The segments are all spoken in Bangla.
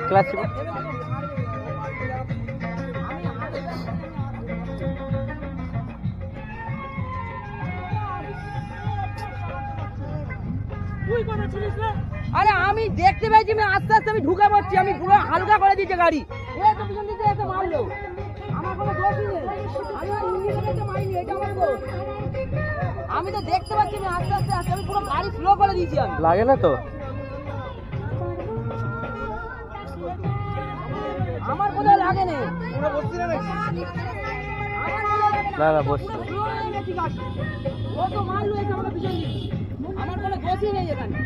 ক্লাস আরে আমি দেখতে পাইছি আমি আস্তে আস্তে আমি ঢুকে পড়ছি আমি পুরো হালকা করে দিয়েছে গাড়ি তো পিছন দিকে এসে মারলো আমার কোনো দোষই নেই আমি ইঞ্জিনিয়ারকে মারিনি এটা আমার দোষ আমি তো দেখতে পাচ্ছি আমি আস্তে আস্তে আস্তে আমি পুরো গাড়ি স্লো করে দিয়েছি আমি লাগে না তো আমার কোথাও লাগে না না না বসছি ও তো মারলো এসে আমার পিছন দিকে আমার কোনো দোষই নেই এখানে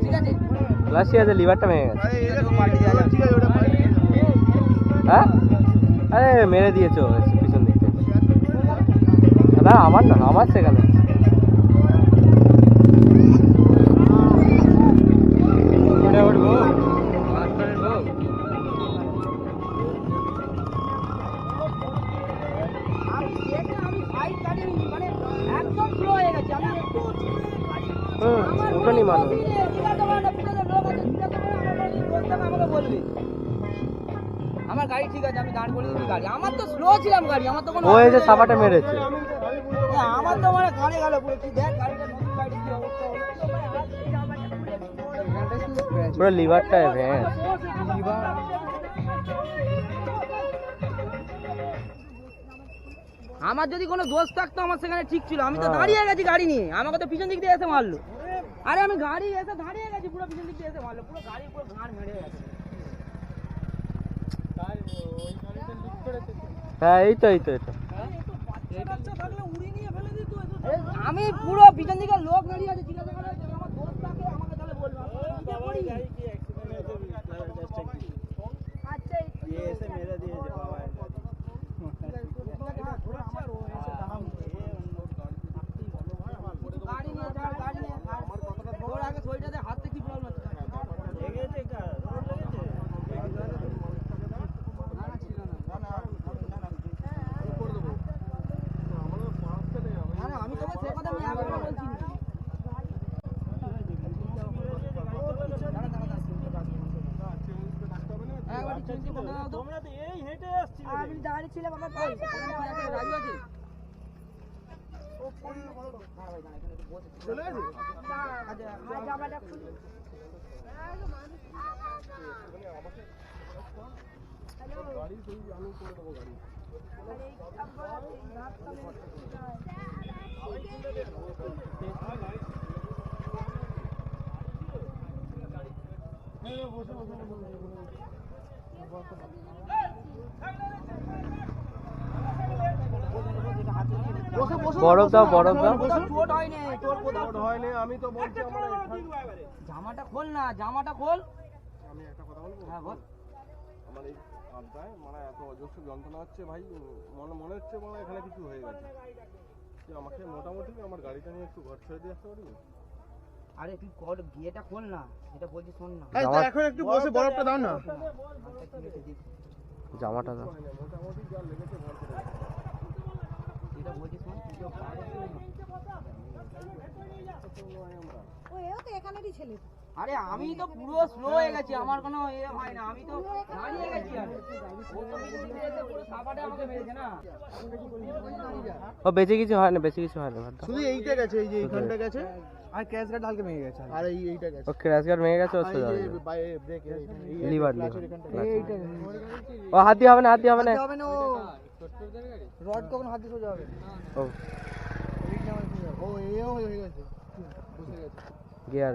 ঠিক আছে ক্লাস ঠিক আছে লিভারটা ভেঙে গেছে হ্যাঁ আরে মেরে দিয়েছো পিছন দিক থেকে না আমার না আমার সেখানে উঠবো উঠোনি মানুষ আমার গাড়ি ঠিক আছে আমি দাঁড় করে দিচ্ছি গাড়ি আমার তো স্লো ছিলাম গাড়ি আমার তো কোনো ওই যে সাপাটা মেরেছে আমার তো মানে কানে গেল পুরো কি দেখ গাড়িটা নতুন গাড়ি কি অবস্থা পুরো লিভারটা ভেঙে আমার যদি কোনো দোষ থাকতো আমার সেখানে ঠিক ছিল আমি তো দাঁড়িয়ে গেছি গাড়ি নিয়ে আমাকে তো পিছন দিক দিয়ে এসে মারলো আরে আমি গাড়ি এসে দাঁড়িয়ে গেছি পুরো পিছন দিক দিয়ে এসে মারলো পুরো গাড়ি পুরো ঘাড় মেরে গেছে হ্যাঁ এই তো এটা আমি পুরো পিছন দিকে লোক দাঁড়িয়ে আছে জিজ্ঞাসা করে আমার দোষ থাকে আমাকে তাহলে বলবো আচ্ছা এসে মেরে দিয়েছে বাবা গাড়ি নিয়ে যা গাড়ি নিয়ে ওর আগে শরীরটাতে হাতে কি প্রবলেম আছে আমি তোমার সে কথা আমি আগে বলছি তোমরা তো এই হেঁটে আসছিলে আমি দাঁড়িয়ে ছিলাম আমার রাজু আছে চলে গেছে জামাটা খুলি গাড়ি তুই আমি করে দেবো গাড়ি বরফ দাও আমি তো বলছি আমার জামাটা খোল না জামাটা খোল আমি একটা কথা বলবো হ্যাঁ বল আমার এই হাতটায় মানে এত অজস্র যন্ত্রণা হচ্ছে ভাই মনে হচ্ছে মানে এখানে কিছু হয়ে গেছে তুই আমাকে মোটামুটি আমার গাড়িটা নিয়ে একটু ঘর ছেড়ে দিয়ে আসতে পারবি আরে তুই কর বিয়েটা খোল না এটা বলছি শোন না এখন একটু বসে বরফটা দাও না জামাটা দাও মোটামুটি যা লেগেছে ঘর ছেড়ে এটা বলছি শোন তুই তো পারিস ও এও তো এখানেরই ছেলে আরে আমি তো পুরো স্লো হয়ে গেছি আমার কোনো হয় না আমি তো দাঁড়িয়ে গেছি আমি ও তো পুরো সাবাটা আমাকে মেরেছে না ও বেশি কিছু হয় না শুধু এইটা গেছে এই যে এইখানটা গেছে আর ক্র্যাশ গার্ড হালকা ভেঙে গেছে আর এইটা গেছে ও ক্র্যাশ গার্ড ভেঙে গেছে ওর এই ব্রেক লিভার এইটা ও হাত দিয়ে হবে না হবে না রড কখন হাতে সোজা হবে ও ও এও হয়ে গেছে বসে গেছে গিয়ার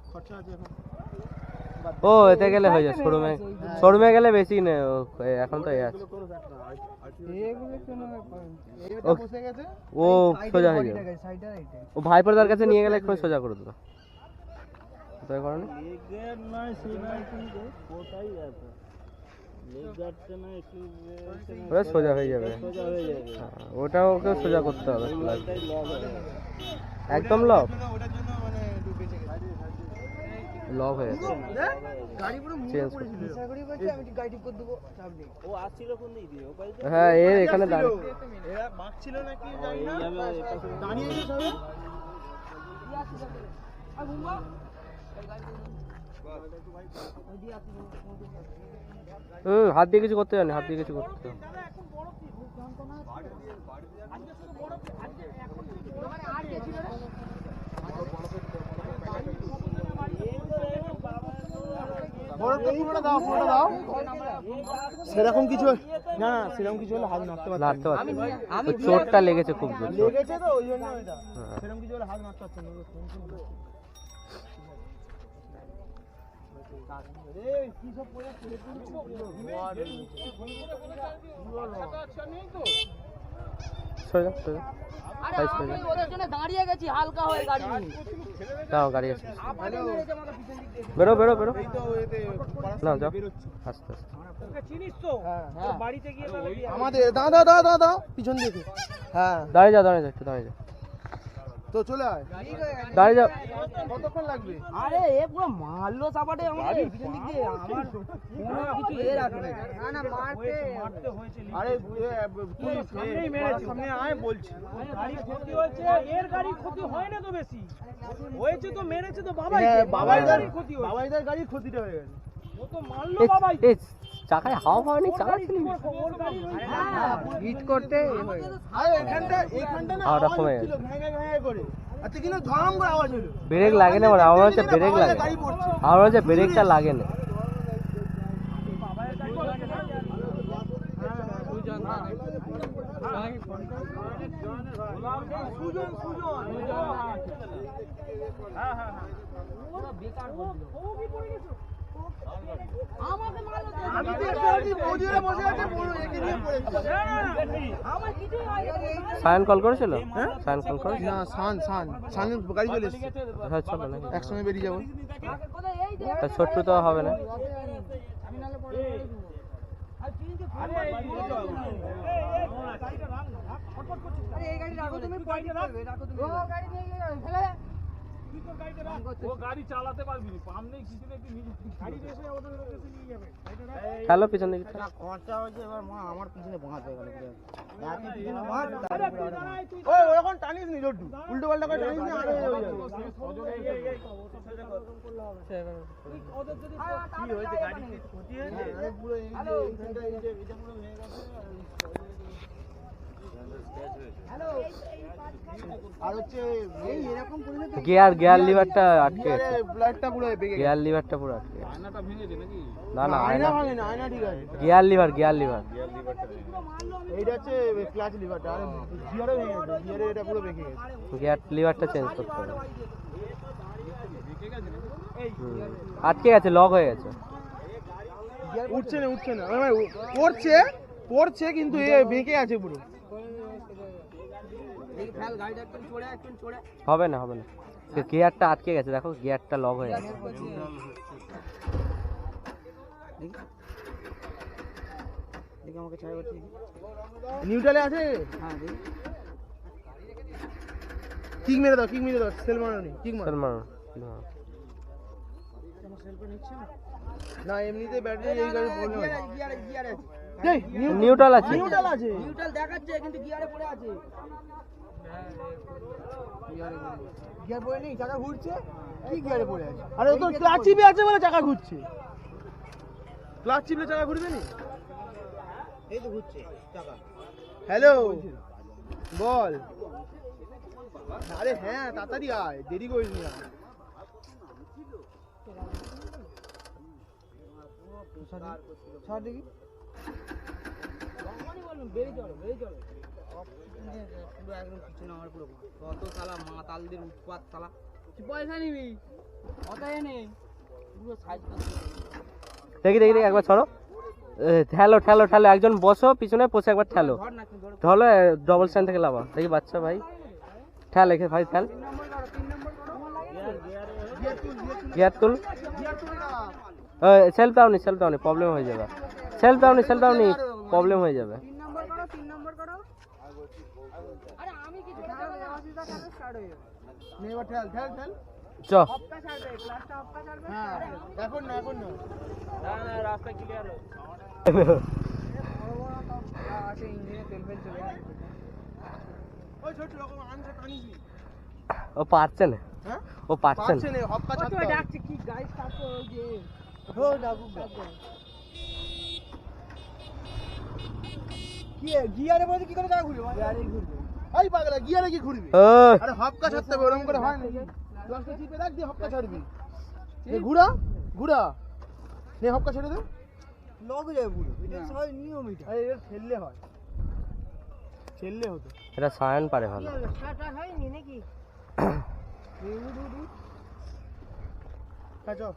খরচা আছে এখন ও এতে গেলে হয়ে যায়, শোরুমে গেলে বেশি নেই, এখন তো এই আছে। ও সোজা হয়ে যাবে, ও ভাইপোদার কাছে নিয়ে গেলে একটু সোজা করে দেবো। তাই করেন ওটা সোজা হয়ে যাবে, ওটাও ওকে সোজা করতে হবে, একদম লক লক হয়ে গেছে, চেঞ্জ করতে হবে। হ্যাঁ এর এখানে দাঁড়িয়ে হাত দিয়ে কিছু করতে জানি, হাত দিয়ে কিছু করতে হবে। সেরকম কিছু না, সেরকম কিছু হলে হাত নাড়তে নাড়তে পারছি, চোটটা লেগেছে খুব জোর, লেগেছে তো ওই জন্য এটা সেরকম কিছু হলে হাত নাড়তে পারছে না। সোজা সোজা আরে আমি ওদের জন্য দাঁড়িয়ে গেছি হালকা হয়ে গাড়ি। যাও গাড়ি আছে, আপনি মেরেছে আমাকে পিছন দিক দিয়ে। বেরো বেরো বেরো, এই তো এতে না যাও আস্তে আস্তে। চিনিস তো বাড়িতে গিয়ে আমাদের দাদা পিছন দিকে, হ্যাঁ দাঁড়িয়ে যাও, দাঁড়িয়ে যাও, একটু দাঁড়িয়ে যাও, তো চলে আয়। দাঁড়িয়ে যাও। কতক্ষণ লাগবে? আরে এ পুরো মারলো চাপাটে আমাকে পিছন দিক দিয়ে, আমার কোনো কিছু এ রাখবে না। না মারতে হয়েছে। আরে তুই সামনেই মেরেছিস, সামনে আয় বলছি। গাড়ি ক্ষতি হয়েছে, এর গাড়ি ক্ষতি হয় না তো বেশি হয়েছে, তো মেরেছে তো বাবাই, বাবাইদার ক্ষতি হয়েছে, বাবাইদার গাড়ির ক্ষতিটা হয়ে গেছে। ও তো মারলো বাবাই। এই চাকায় হাওয়া পাওয়া নেই, চালাচ্ছিলি ওর গাড়ি হিট করতে আরে এখানটা না হাওয়াটা আওয়াজ কমে হচ্ছিল, গেছে, ঘ্যাঁ করে। আচ্ছা কিন্তু ধরাম করে আওয়াজ হলো। ব্রেক লাগে না, মানে আমার হচ্ছে ব্রেক লাগে, গাড়ি পড়ছে। আমার হচ্ছে ব্রেকটা লাগে না। আমাকে মারলো তো। আমি তো একটা বৌদিরা বসে আছে, বড় একে নিয়ে পড়েছে। আমার কিছুই হয়নি। সায়ন কল করেছিল? সায়ন কল করেছিল? না সান গাড়ি চলে এসেছে, হ্যাঁ চলো নাকি, একসঙ্গে বেরিয়ে যাবো। কোথায় এই যে তা ছোট্ট তো হবে না। আমি নালে পড়ে যাবো। আর চিনতে আরে এই গাড়ি রাখো তুমি, পয়েন্ট করবে, রাখো তুমি। ও গাড়ি নিয়ে গিয়ে ফেলে ও গাড়ি চালাতে পারবি না, পাম নেই কিছু নেই, গাড়ি রেসে ওদের কাছে নিয়ে যাবে। খেলো পিছন দিকে, খরচা হয়েছে, এবার মা আমার পিছনে বাঁধ হয়ে গেল পুরো। একই পিছনে বাঁধ, ওই ওরকম টানিস নি জোট্টু, উল্টো পাল্টা করে টানিস নি, আরে হয়ে যাবে। ওদের যদি কি হয়েছে গাড়ি ক্ষতি হয়েছে? আরে পুরো এই যে এইখানটা এই যে এটা পুরো ভেঙে গেছে। আর হচ্ছে এই এরকম পরিস্থিতি গিয়ার লিভারটা আটকে আরে গেছে, ব্লাডটা পুরো বেগে গেছে। গিয়ার লিভারটা পুরো আটকে গেছে। আয়নাটা ভেঙেছে নাকি? না না আয়না আয়না, ভাঙে না, আয়না ঠিক আছে। গিয়ার লিভার এইটা হচ্ছে ক্লাচ লিভারটা, আর গিয়ারও ভেঙে গেছে, গিয়ারে এটা পুরো বেঁকে গেছে। গিয়ার লিভারটা চেঞ্জ করতে হবে। আটকে গেছে, লক হয়ে গেছে। উঠছে না মানে পড়ছে কিন্তু এ বেঁকে আছে পুরো। এই ফেল গাড়িটা একটু ছড়ে, হবে না গিয়ারটা আটকে গেছে, দেখো গিয়ারটা লক হয়ে গেছে। দেখি আমাকে ছাড় করতে। নিউট্রালে আছে, হ্যাঁ দেখি। কিক মেরে দাও সেল মারো নি, কিক মারো। চল মারো। না এমনিতে ব্যাটারি এই গাড়ি প্রবলেম আছে। গিয়ারে আছে। এই নিউট্রাল আছে, নিউট্রাল আছে। নিউট্রাল দেখাচ্ছে কিন্তু গিয়ারে পড়ে আছে। গিয়ার পড়ে নেই, চাকা ঘুরছে। কি গিয়ারে পড়ে আছে? আরে ও তো ক্লাচ চিপে আছে বলে চাকা ঘুরছে। ক্লাচ চিপলে চাকা ঘুরবে না? এই তো ঘুরছে চাকা। হ্যালো বল। আরে হ্যাঁ তাড়াতাড়ি আয়, দেরি করিস না। ছাড় দেখি। বেরিয়ে চলো। পুরো একদম পিছনে আমার পুরো কত শালা মাতালদের উৎপাত শালা। পয়সা নিবি? কথাই নেই। পুরো সাইজ দেখি দেখি দেখি একবার ছড়ো ঠেলো ঠেলো ঠেলো একজন বসো পিছনে বসে একবার ঠেলো ধর না ধর ধরো ডবল স্ট্যান্ড থেকে লাভা দেখি বাচ্চা ভাই ঠেল এখানে ভাই ঠেল গিয়ার তুল সেলফ দাওনি প্রবলেম হয়ে যাবে সেলফ দাওনি প্রবলেম হয়ে যাবে 3 নম্বর করো 3 নম্বর করো আরে আমি কিছু অসুবিধা কেন স্টার্ট হয়ে যাবে নে এবার ঠেল ঠেল ঠেল চ হপকা ছাড়বে ক্লাসটা হপকা ছাড়বে হ্যাঁ এখন না না না রাস্তা ক্লিয়ার আছে ইঞ্জিনে তেল ফেল চলে যাবে ওই ছোট রকম আনছে টানিস নি ও পারছে না হ্যাঁ ও পারছে পাচ্ছে না না হপকা ছাড়তে তো হবে। ডাকছে কি গাইস তারপর ওই যে হো ডাকুক কি গিয়ারে বলতে কি করে যা ঘুরবে গিয়ারে ঘুরবে এই পাগলা গিয়ারে কি ঘুরবি ও আরে হপকা ছাড়তে হবে ওরকম করে হয় নাকি ক্লাসটা চিপে রাখ দিয়ে হপকা ছাড়বি নে ঘুরা ঘুরা নে হপকা ছেড়ে দে লগ যাবে পুরো এটা সবাই নিয়ম এটা আরে এর ঠেললে হয় ঠেললে হতো এটা সায়ন পারে ভালো স্টার্ট হয়নি নাকি হ্যাঁ চল